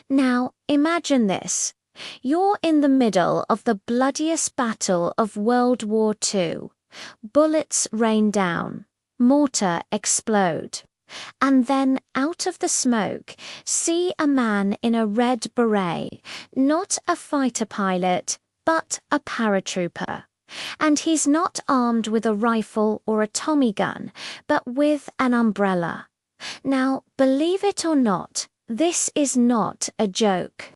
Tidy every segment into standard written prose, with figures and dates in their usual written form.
Now, imagine this. You're in the middle of the bloodiest battle of World War II. Bullets rain down, mortar explode. And then, out of the smoke, see a man in a red beret, not a fighter pilot, but a paratrooper. And he's not armed with a rifle or a Tommy gun, but with an umbrella. Now, believe it or not, this is not a joke.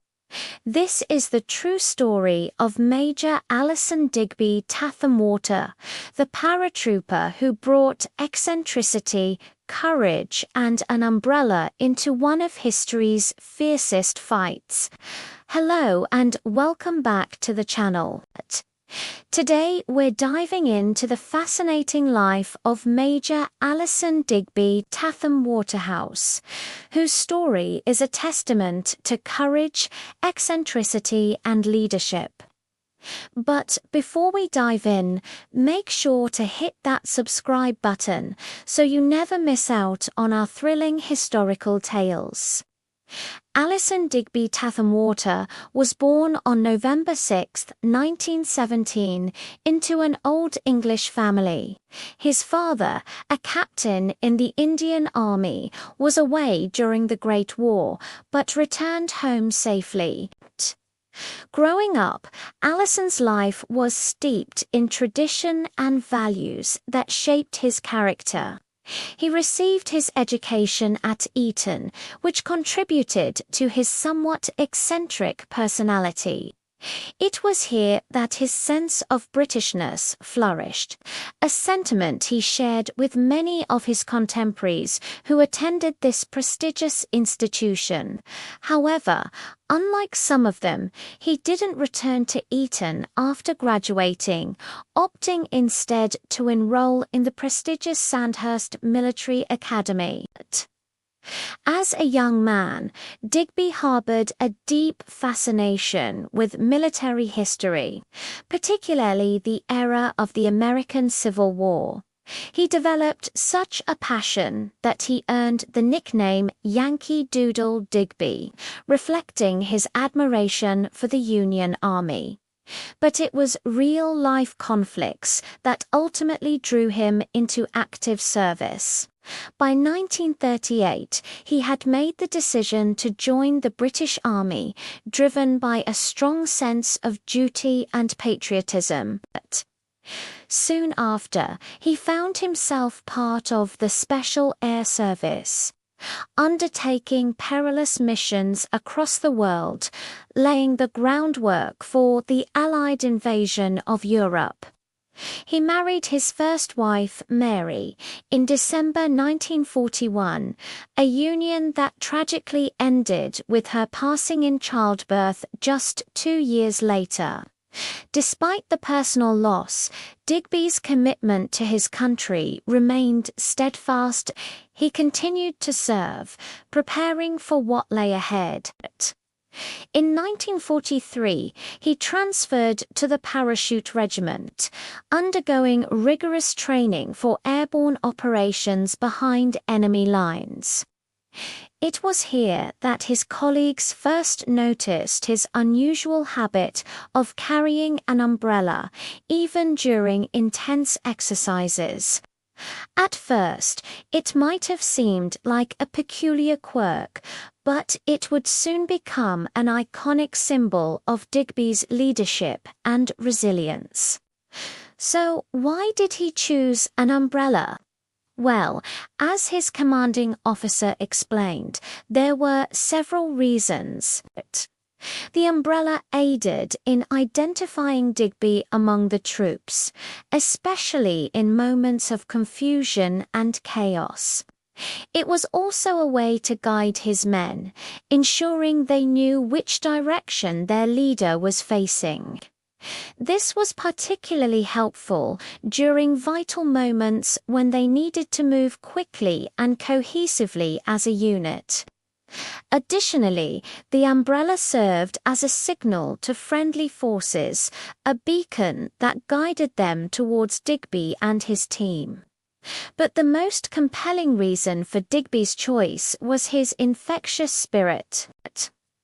This is the true story of Major Allison Digby Tatham-Warter, the paratrooper who brought eccentricity, courage, and an umbrella into one of history's fiercest fights. Hello and welcome back to the channel. Today we're diving into the fascinating life of Major Allison Digby Tatham-Warter, whose story is a testament to courage, eccentricity, and leadership. But before we dive in, make sure to hit that subscribe button so you never miss out on our thrilling historical tales. Allison Digby Tatham-Warter was born on November 6, 1917, into an Old English family. His father, a captain in the Indian Army, was away during the Great War, but returned home safely. Growing up, Allison's life was steeped in tradition and values that shaped his character. He received his education at Eton, which contributed to his somewhat eccentric personality. It was here that his sense of Britishness flourished, a sentiment he shared with many of his contemporaries who attended this prestigious institution. However, unlike some of them, he didn't return to Eton after graduating, opting instead to enroll in the prestigious Sandhurst Military Academy. As a young man, Digby harbored a deep fascination with military history, particularly the era of the American Civil War. He developed such a passion that he earned the nickname Yankee Doodle Digby, reflecting his admiration for the Union Army. But it was real-life conflicts that ultimately drew him into active service. By 1938, he had made the decision to join the British Army, driven by a strong sense of duty and patriotism. Soon after, he found himself part of the Special Air Service, undertaking perilous missions across the world, laying the groundwork for the Allied invasion of Europe. He married his first wife, Mary, in December 1941, a union that tragically ended with her passing in childbirth just 2 years later. Despite the personal loss, Digby's commitment to his country remained steadfast. He continued to serve, preparing for what lay ahead. In 1943, he transferred to the Parachute Regiment, undergoing rigorous training for airborne operations behind enemy lines. It was here that his colleagues first noticed his unusual habit of carrying an umbrella, even during intense exercises. At first, it might have seemed like a peculiar quirk, but it would soon become an iconic symbol of Digby's leadership and resilience. So, why did he choose an umbrella? Well, as his commanding officer explained, there were several reasons. The umbrella aided in identifying Digby among the troops, especially in moments of confusion and chaos. It was also a way to guide his men, ensuring they knew which direction their leader was facing. This was particularly helpful during vital moments when they needed to move quickly and cohesively as a unit. Additionally, the umbrella served as a signal to friendly forces, a beacon that guided them towards Digby and his team. But the most compelling reason for Digby's choice was his infectious spirit.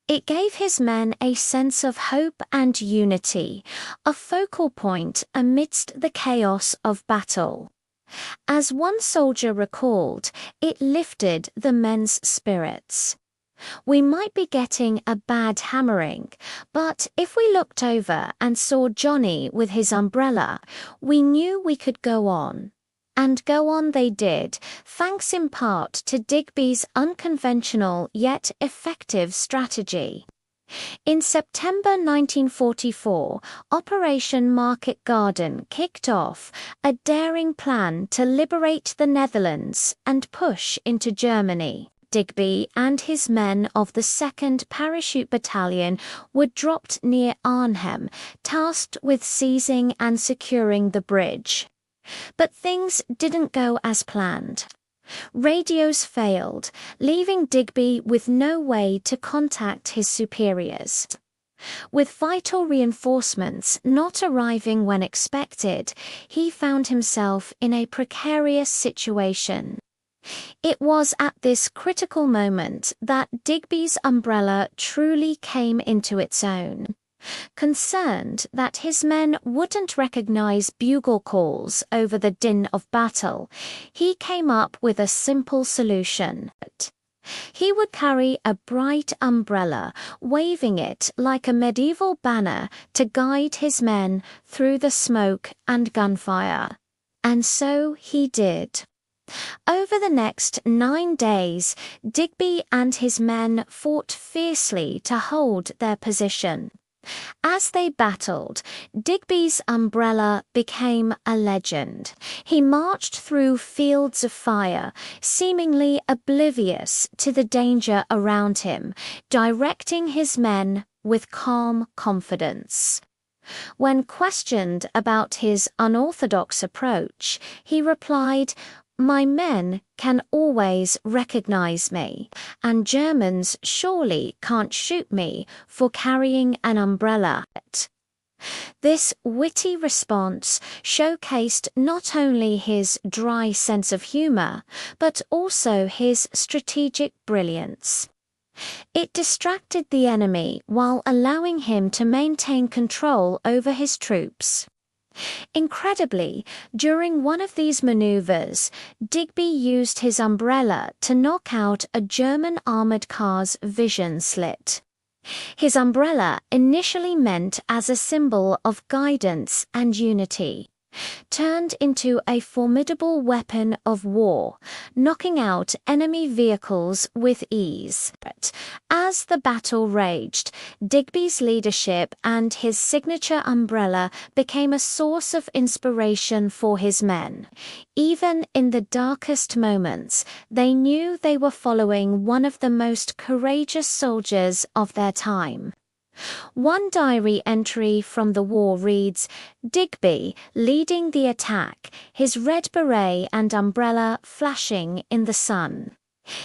It gave his men a sense of hope and unity, a focal point amidst the chaos of battle. As one soldier recalled, it lifted the men's spirits. We might be getting a bad hammering, but if we looked over and saw Johnny with his umbrella, we knew we could go on. And go on they did, thanks in part to Digby's unconventional yet effective strategy. In September 1944, Operation Market Garden kicked off, a daring plan to liberate the Netherlands and push into Germany. Digby and his men of the 2nd Parachute Battalion were dropped near Arnhem, tasked with seizing and securing the bridge. But things didn't go as planned. Radios failed, leaving Digby with no way to contact his superiors. With vital reinforcements not arriving when expected, he found himself in a precarious situation. It was at this critical moment that Digby's umbrella truly came into its own. Concerned that his men wouldn't recognize bugle calls over the din of battle, he came up with a simple solution. He would carry a bright umbrella, waving it like a medieval banner to guide his men through the smoke and gunfire. And so he did. Over the next 9 days, Digby and his men fought fiercely to hold their position. As they battled, Digby's umbrella became a legend. He marched through fields of fire, seemingly oblivious to the danger around him, directing his men with calm confidence. When questioned about his unorthodox approach, he replied, "My men can always recognize me, and Germans surely can't shoot me for carrying an umbrella." This witty response showcased not only his dry sense of humor, but also his strategic brilliance. It distracted the enemy while allowing him to maintain control over his troops. Incredibly, during one of these maneuvers, Digby used his umbrella to knock out a German armored car's vision slit. His umbrella, initially meant as a symbol of guidance and unity, turned into a formidable weapon of war, knocking out enemy vehicles with ease. As the battle raged, Digby's leadership and his signature umbrella became a source of inspiration for his men. Even in the darkest moments, they knew they were following one of the most courageous soldiers of their time. One diary entry from the war reads, "Digby leading the attack, his red beret and umbrella flashing in the sun.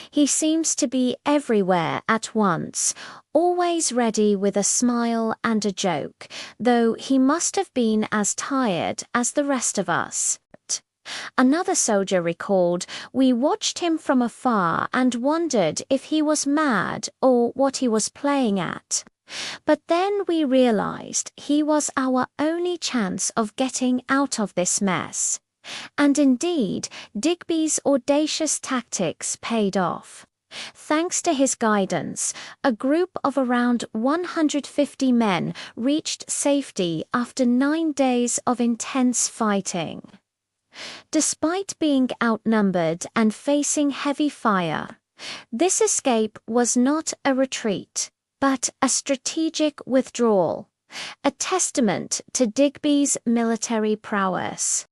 He seems to be everywhere at once, always ready with a smile and a joke, though he must have been as tired as the rest of us." Another soldier recalled, "We watched him from afar and wondered if he was mad or what he was playing at. But then we realized he was our only chance of getting out of this mess." And indeed, Digby's audacious tactics paid off. Thanks to his guidance, a group of around 150 men reached safety after 9 days of intense fighting. Despite being outnumbered and facing heavy fire, this escape was not a retreat, but a strategic withdrawal, a testament to Digby's military prowess.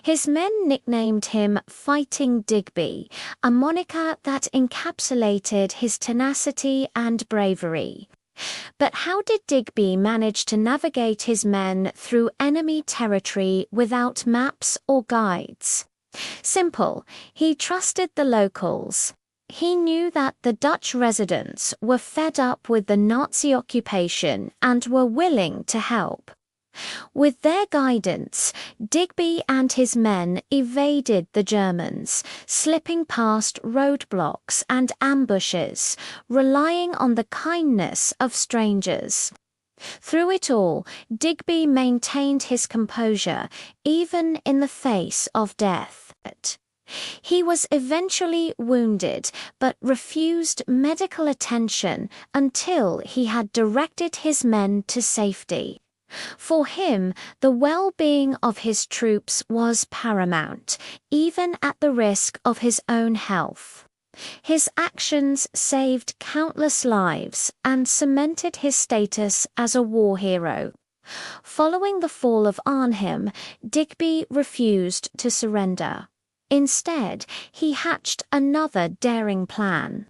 His men nicknamed him Fighting Digby, a moniker that encapsulated his tenacity and bravery. But how did Digby manage to navigate his men through enemy territory without maps or guides? Simple, he trusted the locals. He knew that the Dutch residents were fed up with the Nazi occupation and were willing to help. With their guidance, Digby and his men evaded the Germans, slipping past roadblocks and ambushes, relying on the kindness of strangers. Through it all, Digby maintained his composure, even in the face of death. He was eventually wounded, but refused medical attention until he had directed his men to safety. For him, the well-being of his troops was paramount, even at the risk of his own health. His actions saved countless lives and cemented his status as a war hero. Following the fall of Arnhem, Digby refused to surrender. Instead, he hatched another daring plan.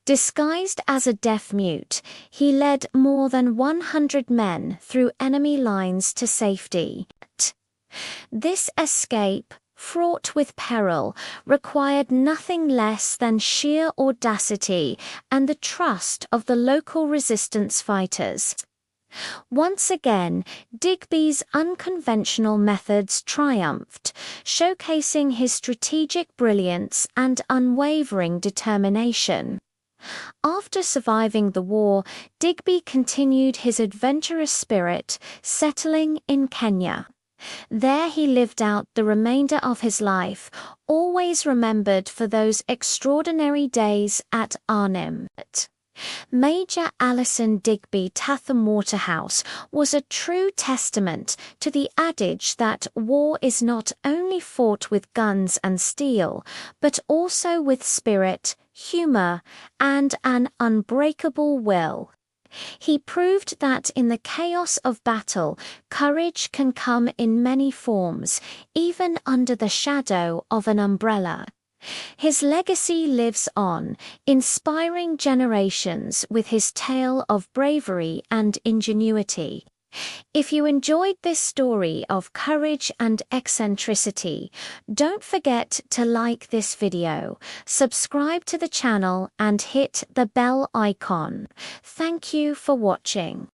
Disguised as a deaf-mute, he led more than 100 men through enemy lines to safety. This escape, fraught with peril, required nothing less than sheer audacity and the trust of the local resistance fighters. Once again, Digby's unconventional methods triumphed, showcasing his strategic brilliance and unwavering determination. After surviving the war, Digby continued his adventurous spirit, settling in Kenya. There he lived out the remainder of his life, always remembered for those extraordinary days at Arnhem. Major Allison Digby Tatham-Warter House was a true testament to the adage that war is not only fought with guns and steel, but also with spirit, humor, and an unbreakable will. He proved that in the chaos of battle, courage can come in many forms, even under the shadow of an umbrella. His legacy lives on, inspiring generations with his tale of bravery and ingenuity. If you enjoyed this story of courage and eccentricity, don't forget to like this video, subscribe to the channel and hit the bell icon. Thank you for watching.